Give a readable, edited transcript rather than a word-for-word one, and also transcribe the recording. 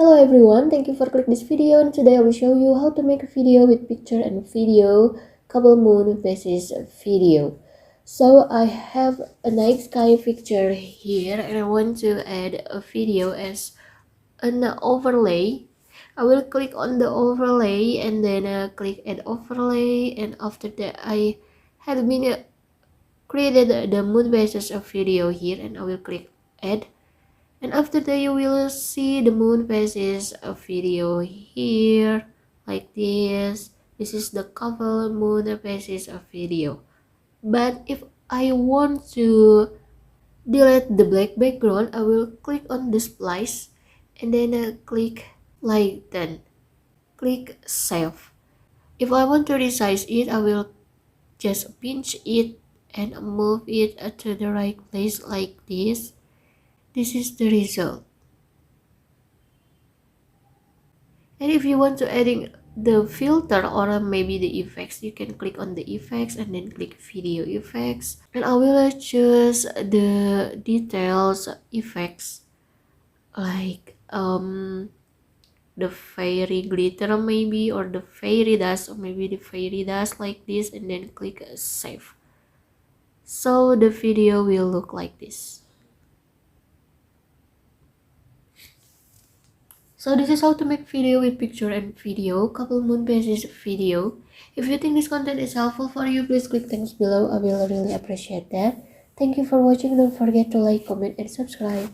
Hello everyone, thank you for clicking this video, and today I will show you how to make a video with picture and video couple moon basis video. So I have a night sky picture here and I want to add a video as an overlay. I will click on the overlay and then click add overlay, and after that I have been created the moon basis of video here, and I will click add. And after that you will see the moon faces a video here like this. This is the couple moon faces a video. But if I want to delete the black background, I will click on the splice and then click like that. Click save. If I want to resize it, I will just pinch it and move it to the right place like this. This is the result. And if you want to adding the filter or maybe the effects, you can click on the effects and then click video effects, and I will choose the details effects like the fairy glitter maybe, or the fairy dust, or maybe the fairy dust like this, and then click save. So the video will look like this. So this is how to make video with picture and video, couple moon basis video. If you think this content is helpful for you, please click thanks below. I will really appreciate that. Thank you for watching. Don't forget to like, comment, and subscribe.